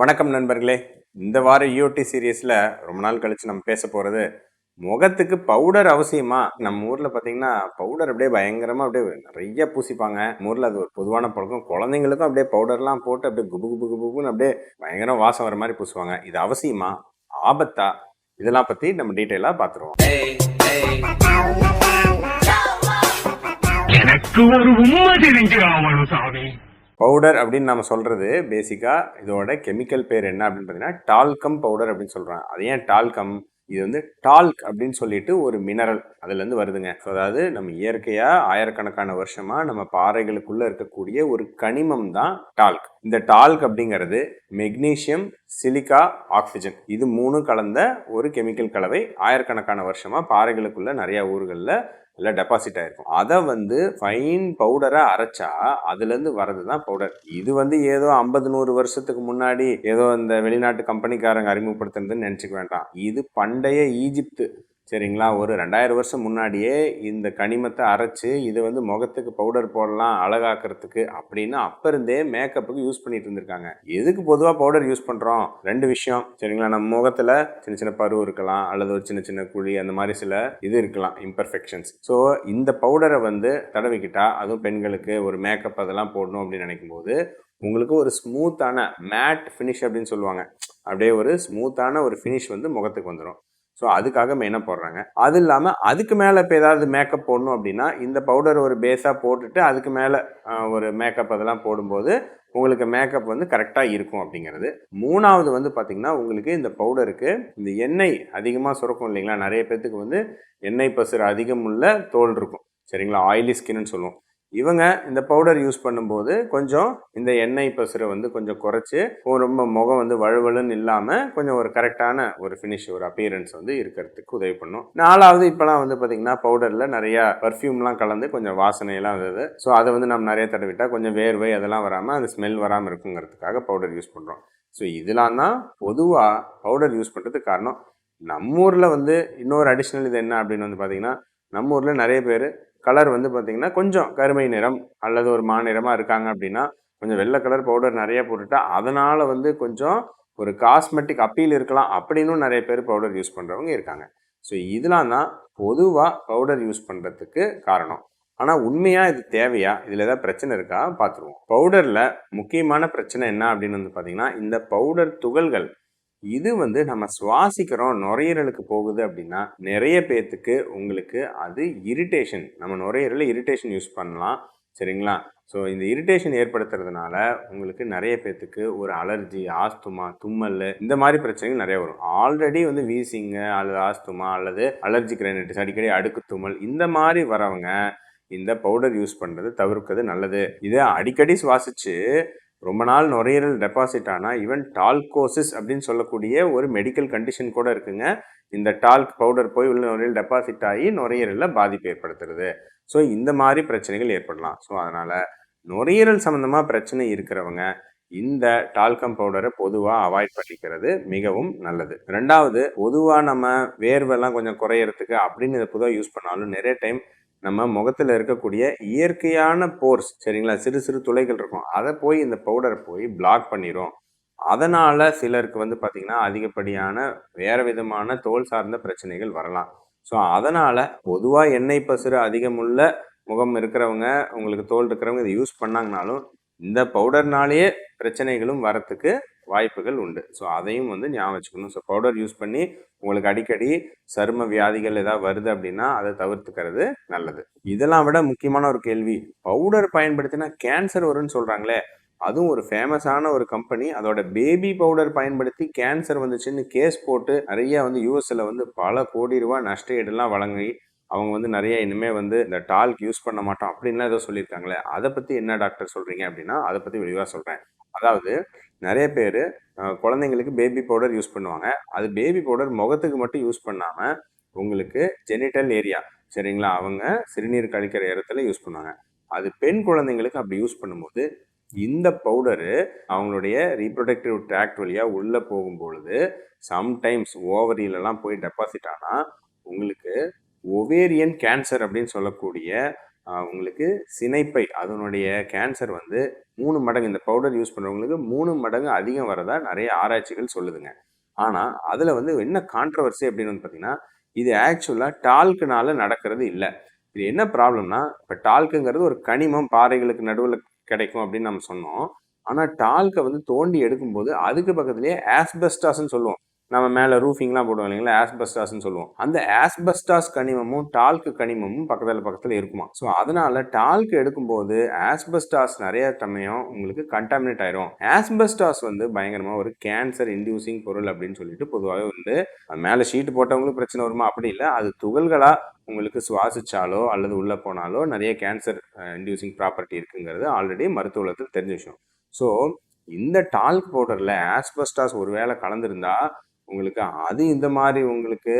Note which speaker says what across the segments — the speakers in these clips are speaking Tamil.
Speaker 1: வணக்கம் நண்பர்களே. இந்த வார ஈஓடி சீரியஸ்ல ரொம்ப நாள் கழிச்சு நம்ம பேச போறது முகத்துக்கு பவுடர் அவசியமா. நம்ம ஊர்ல பாத்தீங்கன்னா பவுடர் அப்படியே பயங்கரமா அப்படியே நிறைய பூசிப்பாங்க. நம்ம ஊர்ல அது ஒரு பொதுவான பழக்கம். குழந்தைங்களுக்கும் அப்படியே பவுடர்லாம் போட்டு அப்படியே குபு குபு குபு குபுன்னு அப்படியே பயங்கர வாசம் வர மாதிரி பூசுவாங்க. இது அவசியமா, ஆபத்தா, இதெல்லாம் பத்தி நம்ம டீட்டெயிலா பாத்துருவோம்.
Speaker 2: எனக்கு ஒரு உண்மை தெரிஞ்சாவணும் சாமி.
Speaker 1: பவுடர் அப்படின்னு நம்ம சொல்றது பேசிக்கா இதோட கெமிக்கல் பேர் என்ன அப்படின்னு பார்த்தீங்கன்னா டால்கம் பவுடர் அப்படின்னு சொல்றாங்க. அது ஏன் டால்கம்? இது வந்து டால்க் அப்படின்னு சொல்லிட்டு ஒரு மினரல் அதுல இருந்து வருதுங்க. அதாவது நம்ம இயற்கையா ஆயிரக்கணக்கான வருஷமா நம்ம பாறைகளுக்குள்ள இருக்கக்கூடிய ஒரு கனிமம் தான் டால்க். இந்த டால்க் அப்படிங்கிறது மெக்னீசியம், சிலிக்கா, ஆக்சிஜன் இது மூணு கலந்த ஒரு கெமிக்கல் கலவை. ஆயிரக்கணக்கான வருஷமா பாறைகளுக்குள்ள நிறைய ஊர்களில் இல்லை டெபாசிட் ஆயிருக்கும். அதை வந்து ஃபைன் பவுடரா அரைச்சா அதுல இருந்து வர்றது தான் பவுடர். இது வந்து ஏதோ 50-100 வருஷத்துக்கு முன்னாடி ஏதோ இந்த வெளிநாட்டு கம்பெனிக்காரங்க அறிமுகப்படுத்துறதுன்னு நினைச்சுக்க வேண்டாம். இது பண்டைய ஈஜிப்து, சரிங்களா, ஒரு 2000 வருஷம் முன்னாடியே இந்த கனிமத்தை அரைச்சு இது வந்து முகத்துக்கு பவுடர் போடலாம் அழகாக்குறதுக்கு அப்படின்னு அப்ப இருந்தே மேக்கப்புக்கு யூஸ் பண்ணிட்டு இருந்திருக்காங்க. எதுக்கு பொதுவாக பவுடர் யூஸ் பண்றோம்? 2 விஷயம், சரிங்களா. நம்ம முகத்துல சின்ன சின்ன பரு இருக்கலாம், அல்லது ஒரு சின்ன சின்ன குழி, அந்த மாதிரி சில இது இருக்கலாம், இம்பர்ஃபெக்ஷன்ஸ். ஸோ இந்த பவுடரை வந்து தடவிக்கிட்டா, அதுவும் பெண்களுக்கு ஒரு மேக்கப் அதெல்லாம் போடணும் அப்படின்னு நினைக்கும் போது உங்களுக்கு ஒரு ஸ்மூத்தான மேட் ஃபினிஷ் அப்படின்னு சொல்லுவாங்க. அப்படியே ஒரு ஸ்மூத்தான ஒரு ஃபினிஷ் வந்து முகத்துக்கு வந்துடும். ஸோ அதுக்காக மெயினாக போடுறாங்க. அது இல்லாமல் அதுக்கு மேலே இப்போ ஏதாவது மேக்கப் போடணும் அப்படின்னா இந்த பவுடர் ஒரு பேஸாக போட்டுட்டு அதுக்கு மேலே ஒரு மேக்கப் அதெல்லாம் போடும்போது உங்களுக்கு மேக்கப் வந்து கரெக்டாக இருக்கும் அப்படிங்கிறது. மூணாவது வந்து பார்த்திங்கன்னா உங்களுக்கு இந்த பவுடருக்கு இந்த எண்ணெய் அதிகமாக சுரக்கும் இல்லைங்களா. நிறைய பேர்த்துக்கு வந்து எண்ணெய் பசுறு அதிகம் உள்ள தோல் இருக்கும், சரிங்களா, ஆயிலி ஸ்கின்னு சொல்லுவோம். இவங்க இந்த பவுடர் யூஸ் பண்ணும்போது கொஞ்சம் இந்த எண்ணெய் பசுரை வந்து கொஞ்சம் குறைச்சி ரொம்ப முகம் வந்து வழுவலுன்னு இல்லாமல் கொஞ்சம் ஒரு கரெக்டான ஒரு ஃபினிஷ், ஒரு அப்பியரன்ஸ் வந்து இருக்கிறதுக்கு உதவி பண்ணும். நாலாவது, இப்போலாம் வந்து பார்த்திங்கன்னா பவுடரில் நிறையா பர்ஃப்யூம்லாம் கலந்து கொஞ்சம் வாசனையெல்லாம் வருது. ஸோ அதை வந்து நம்ம நிறைய தடவிட்டால் கொஞ்சம் வேர்வை அதெல்லாம் வராமல் அந்த ஸ்மெல் வராமல் இருக்குங்கிறதுக்காக பவுடர் யூஸ் பண்ணுறோம். ஸோ இதெல்லாம் தான் பொதுவாக பவுடர் யூஸ் பண்ணுறதுக்கு காரணம். நம்ம ஊரில் வந்து இன்னொரு அடிஷ்னல் இது என்ன அப்படின்னு வந்து பார்த்திங்கன்னா, நம்ம ஊரில் நிறைய பேர் கலர் வந்து பார்த்திங்கன்னா கொஞ்சம் கருமை நிறம் அல்லது ஒரு மாநிறமாக இருக்காங்க அப்படின்னா கொஞ்சம் வெள்ளை கலர் பவுடர் நிறைய போட்டுட்டா அதனால் வந்து கொஞ்சம் ஒரு காஸ்மெட்டிக் அப்பீல் இருக்கலாம் அப்படின்னு நிறைய பேர் பவுடர் யூஸ் பண்ணுறவங்க இருக்காங்க. ஸோ இதெல்லாம் தான் பொதுவாக பவுடர் யூஸ் பண்ணுறதுக்கு காரணம். ஆனால் உண்மையாக இது தேவையா, இதில் ஏதாவது பிரச்சனை இருக்கா பார்த்துருவோம். பவுடரில் முக்கியமான பிரச்சனை என்ன அப்படின்னு வந்து பார்த்திங்கன்னா இந்த பவுடர் துகள்கள் இது வந்து நம்ம சுவாசிக்கிறோம், நுரையீரலுக்கு போகுது அப்படின்னா நிறைய பேர்த்துக்கு உங்களுக்கு அது இரிட்டேஷன், நம்ம நுரையீரலில் இரிட்டேஷன் யூஸ் பண்ணலாம், சரிங்களா. ஸோ இந்த இரிட்டேஷன் ஏற்படுத்துறதுனால உங்களுக்கு நிறைய பேர்த்துக்கு ஒரு அலர்ஜி, ஆஸ்துமா, தும்மல் இந்த மாதிரி பிரச்சனைகள் நிறைய வரும். ஆல்ரெடி வந்து வீசிங்க அல்லது ஆஸ்துமா அல்லது அலர்ஜிக் ரைனைட்டிஸ், அடிக்கடி அடுக்கு தும்மல் இந்த மாதிரி வரவங்க இந்த பவுடர் யூஸ் பண்ணுறது தவிர்க்கிறது நல்லது. இதை அடிக்கடி சுவாசிச்சு ரொம்ப நாள் நுரையீரல் டெபாசிட் ஆனால் ஈவன் டால்கோசிஸ் அப்படின்னு சொல்லக்கூடிய ஒரு மெடிக்கல் கண்டிஷன் கூட இருக்குங்க. இந்த டால்க் பவுடர் போய் உள்ள நுரையீரல் டெபாசிட் ஆகி நுரையீரலில் பாதிப்பு ஏற்படுத்துறது. ஸோ இந்த மாதிரி பிரச்சனைகள் ஏற்படலாம். ஸோ அதனால் நுரையீரல் சம்மந்தமாக பிரச்சனை இருக்கிறவங்க இந்த டால்கம் பவுடரை பொதுவாக அவாய்ட் பண்ணிக்கிறது மிகவும் நல்லது. ரெண்டாவது, பொதுவாக நம்ம வேர்வெல்லாம் கொஞ்சம் குறையறதுக்கு அப்படின்னு இதை பொதுவாக யூஸ் பண்ணாலும் நிறைய டைம் நம்ம முகத்தில் இருக்கக்கூடிய இயற்கையான போர்ஸ், சரிங்களா, சிறு சிறு துளைகள் இருக்கும், அதை போய் இந்த பவுடரை போய் பிளாக் பண்ணிடும். அதனால் சிலருக்கு வந்து பார்த்திங்கன்னா அதிகப்படியான வேறு விதமான தோல் சார்ந்த பிரச்சனைகள் வரலாம். ஸோ அதனால் பொதுவாக எண்ணெய் பசுறு அதிகமுள்ள முகம் இருக்கிறவங்க, உங்களுக்கு தோல் இருக்கிறவங்க இதை யூஸ் பண்ணாங்கனாலும் இந்த பவுடர்னாலேயே பிரச்சனைகளும் வரத்துக்கு வாய்ப்புகள் உண்டு. ஸோ அதையும் வந்து ஞாபகம் வச்சுக்கணும். ஸோ பவுடர் யூஸ் பண்ணி உங்களுக்கு அடிக்கடி சரும வியாதிகள் ஏதாவது வருது அப்படின்னா அதை தவிர்த்துக்கிறது நல்லது. இதெல்லாம் விட முக்கியமான ஒரு கேள்வி, பவுடர் பயன்படுத்தினா கேன்சர் வரும்னு சொல்கிறாங்களே, அதுவும் ஒரு ஃபேமஸான ஒரு கம்பெனி அதோட பேபி பவுடர் பயன்படுத்தி கேன்சர் வந்துச்சுன்னு கேஸ் போட்டு நிறைய வந்து யூஎஸ்ல வந்து பல கோடி ரூபாய் நஷ்ட ஈடுலாம் வழங்கி அவங்க வந்து நிறைய இனிமேல் வந்து இந்த டால்க் யூஸ் பண்ண மாட்டோம் அப்படின்லாம் ஏதோ சொல்லியிருக்காங்களே, அதை பற்றி என்ன டாக்டர் சொல்கிறீங்க அப்படின்னா அதை பற்றி விரிவாக சொல்கிறேன். அதாவது நிறைய பேர் குழந்தைங்களுக்கு பேபி பவுடர் யூஸ் பண்ணுவாங்க. அது பேபி பவுடர் முகத்துக்கு மட்டும் யூஸ் பண்ணாமல் உங்களுக்கு ஜெனிட்டல் ஏரியா, சரிங்களா, அவங்க சிறுநீர் கழிக்கிற இடத்துல யூஸ் பண்ணுவாங்க. அது பெண் குழந்தைங்களுக்கு அப்படி யூஸ் பண்ணும்போது இந்த பவுடரு அவங்களுடைய ரீப்ரொடக்டிவ் ட்ராக்ட் வழியாக உள்ளே போகும்பொழுது சம்டைம்ஸ் ஓவரியிலலாம் போய் டெபாசிட் ஆனால் உங்களுக்கு ஒவேரியன் கேன்சர் அப்படின்னு சொல்லக்கூடிய உங்களுக்கு சினைப்பை அதனுடைய கேன்சர் வந்து 3 மடங்கு இந்த பவுடர் யூஸ் பண்ணுறவங்களுக்கு 3 மடங்கு அதிகம் வரதா நிறைய ஆராய்ச்சிகள் சொல்லுதுங்க. ஆனால் அதில் வந்து என்ன கான்ட்ரவர்சி அப்படின்னு வந்து பார்த்தீங்கன்னா, இது ஆக்சுவலாக டால்க்குனால நடக்கிறது இல்லை. இது என்ன ப்ராப்ளம்னா, இப்போ டால்க்குங்கிறது ஒரு கனிமம், பாறைகளுக்கு நடுவில் கிடைக்கும் அப்படின்னு நம்ம சொன்னோம். ஆனால் டால்க்கை வந்து தோண்டி எடுக்கும்போது அதுக்கு பக்கத்துலேயே ஆஸ்பெஸ்டாஸ்ன்னு சொல்லுவோம். நம்ம மேலே ரூஃபிங்லாம் போடுவோம் இல்லைங்களா, ஆஸ்பெஸ்டாஸ்ன்னு சொல்லுவோம். அந்த ஆஸ்பெஸ்டாஸ் கனிமமும் டால்க்கு கனிமமும் பக்கத்தில் இருக்குமா. ஸோ அதனால டால்க்கு எடுக்கும்போது ஆஸ்பெஸ்டாஸ் நிறைய சமயம் உங்களுக்கு கண்டாமினேட் ஆயிரும். ஆஸ்பெஸ்டாஸ் வந்து பயங்கரமாக ஒரு கேன்சர் இன்டியூசிங் பொருள் அப்படின்னு சொல்லிட்டு பொதுவாகவே வந்து மேலே ஷீட் போட்டவங்களுக்கு பிரச்சனை வருமா அப்படி இல்லை, அது துகள்களாக உங்களுக்கு சுவாசிச்சாலோ அல்லது உள்ளே போனாலோ நிறைய கேன்சர் இன்டியூசிங் ப்ராப்பர்ட்டி இருக்குங்கிறது ஆல்ரெடி மருத்துவ உலகத்தில் தெரிஞ்ச விஷயம். ஸோ இந்த டால்க் பவுடரில் ஆஸ்பெஸ்டாஸ் ஒரு வேளை கலந்துருந்தா உங்களுக்கு அது இந்த மாதிரி உங்களுக்கு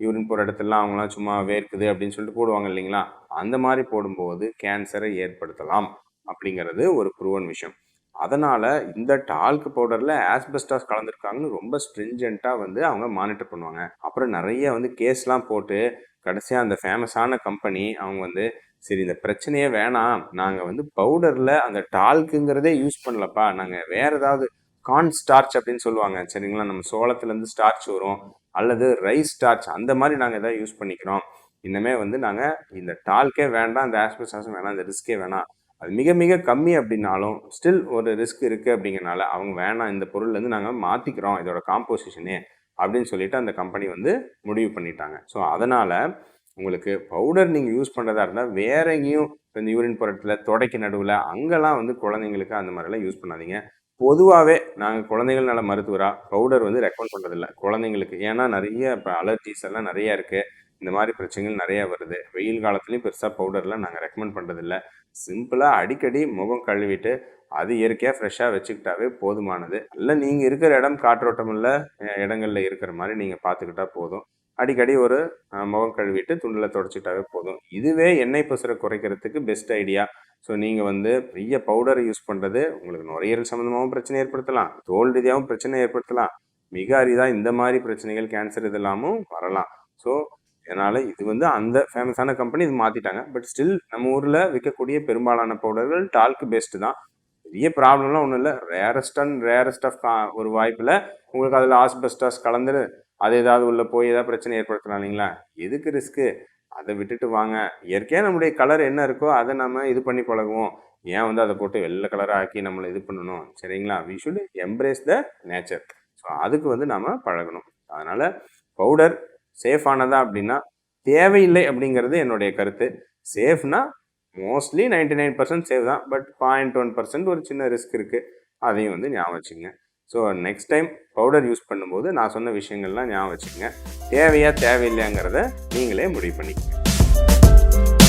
Speaker 1: யூரின் போகிற இடத்துலலாம் அவங்களாம் சும்மா வேர்க்குது அப்படின்னு சொல்லிட்டு போடுவாங்க இல்லைங்களா, அந்த மாதிரி போடும்போது கேன்சரை ஏற்படுத்தலாம் அப்படிங்கிறது ஒரு ப்ரூவன் விஷயம். அதனால் இந்த டால்க் பவுடரில் ஆஸ்பெஸ்டாஸ் கலந்துருக்காங்கன்னு ரொம்ப ஸ்ட்ரிஞ்சண்ட்டாக வந்து அவங்க மானிட்டர் பண்ணுவாங்க. அப்புறம் நிறைய வந்து கேஸ்லாம் போட்டு கடைசியாக அந்த ஃபேமஸான கம்பெனி அவங்க வந்து சரி இந்த பிரச்சனையே வேணாம், நாங்கள் வந்து பவுடரில் அந்த டால்க்குங்கிறதே யூஸ் பண்ணலப்பா, நாங்கள் வேறு ஏதாவது கார்ன் ஸ்டார்ச் அப்படின்னு சொல்லுவாங்க சரிங்களா, நம்ம சோளத்துலேருந்து ஸ்டார்ச் வரும் அல்லது ரைஸ் ஸ்டார்ச் அந்த மாதிரி நாங்கள் எதாவது யூஸ் பண்ணிக்கிறோம். இன்னமே வந்து நாங்கள் இந்த டால்க்கே வேண்டாம், இந்த ஆஸ்பெஸ்டாஸும் வேணாம், இந்த ரிஸ்கே வேணாம், அது மிக மிக கம்மி அப்படின்னாலும் ஸ்டில் ஒரு ரிஸ்க் இருக்குது அப்படிங்கிறனால அவங்க வேணாம், இந்த பொருள்லேருந்து நாங்கள் மாற்றிக்கிறோம் இதோட காம்போசிஷனே அப்படின்னு சொல்லிட்டு அந்த கம்பெனி வந்து முடிவு பண்ணிட்டாங்க. ஸோ அதனால் உங்களுக்கு பவுடர் நீங்கள் யூஸ் பண்ணுறதா இருந்தால் வேற எங்கேயும் இந்த யூரின் புறத்தில் தொடைக்கு நடுவில் அங்கெல்லாம் வந்து குழந்தைங்களுக்கு அந்த மாதிரிலாம் யூஸ் பண்ணாதீங்க. பொதுவாகவே நாங்கள் குழந்தைகள் நல மருத்துவராக பவுடர் வந்து ரெக்கமெண்ட் பண்ணுறதில்ல குழந்தைங்களுக்கு. ஏன்னா நிறைய இப்போ அலர்ஜிஸ் எல்லாம் நிறைய இருக்குது, இந்த மாதிரி பிரச்சனைகள் நிறையா வருது. வெயில் காலத்துலேயும் பெருசாக பவுடர்லாம் நாங்கள் ரெக்கமெண்ட் பண்ணுறதில்ல. சிம்பிளாக அடிக்கடி முகம் கழுவிட்டு அது இயற்கையாக ஃப்ரெஷ்ஷாக வச்சுக்கிட்டாவே போதுமானது. இல்லை நீங்கள் இருக்கிற இடம் காற்றோட்டம் உள்ள இடங்களில் இருக்கிற மாதிரி நீங்கள் பார்த்துக்கிட்டா போதும். அடிக்கடி ஒரு முகம் கழுவிட்டு துண்டில் தொடச்சிட்டாவே போதும். இதுவே எண்ணெய் பசுரை குறைக்கிறதுக்கு பெஸ்ட் ஐடியா. ஸோ நீங்கள் வந்து பெரிய பவுடரை யூஸ் பண்ணுறது உங்களுக்கு நுரையீரல் சம்மந்தமாகவும் பிரச்சனை ஏற்படுத்தலாம், தோல் ரீதியாகவும் பிரச்சனை ஏற்படுத்தலாம், மிக அரிதாக இந்த மாதிரி பிரச்சனைகள் கேன்சர் இதெல்லாமும் வரலாம். ஸோ அதனால் இது வந்து அந்த ஃபேமஸான கம்பெனி இது மாற்றிட்டாங்க. பட் ஸ்டில் நம்ம ஊரில் விற்கக்கூடிய பெரும்பாலான பவுடர்கள் டால்க் பேஸ்டு தான். பெரிய ப்ராப்ளம்லாம் ஒன்றும் இல்லை. ரேரஸ்ட் ஆஃப் ஒரு வாய்ப்பில் உங்களுக்கு அதில் ஆஸ்பெஸ்டாஸ் கலந்துரு அது ஏதாவது உள்ள போய் ஏதாவது பிரச்சனை ஏற்படுத்தலாம் இல்லைங்களா, எதுக்கு ரிஸ்க்கு, அதை விட்டுட்டு வாங்க. இயற்கையாக நம்முடைய கலர் என்ன இருக்கோ அதை நம்ம இது பண்ணி பழகுவோம். ஏன் வந்து அதை போட்டு வெள்ளை கலராக ஆக்கி நம்மளை இது பண்ணணும் சரிங்களா. We should embrace the nature. So அதுக்கு வந்து நாம் பழகணும். அதனால் பவுடர் சேஃபானதா அப்படின்னா தேவையில்லை அப்படிங்கிறது என்னுடைய கருத்து. சேஃப்னா மோஸ்ட்லி 99% சேஃப் தான். பட் 0.1% ஒரு சின்ன ரிஸ்க் இருக்குது, அதையும் வந்து ஞாபகம் வச்சுக்கோங்க. So next time powder use பண்ணும்போது நான் சொன்ன விஷயங்கள்லாம் ஞாபகம் வச்சுக்கோங்க. தேவையா தேவையில்லைங்கிறத நீங்களே முடிவு பண்ணிக்கோங்க.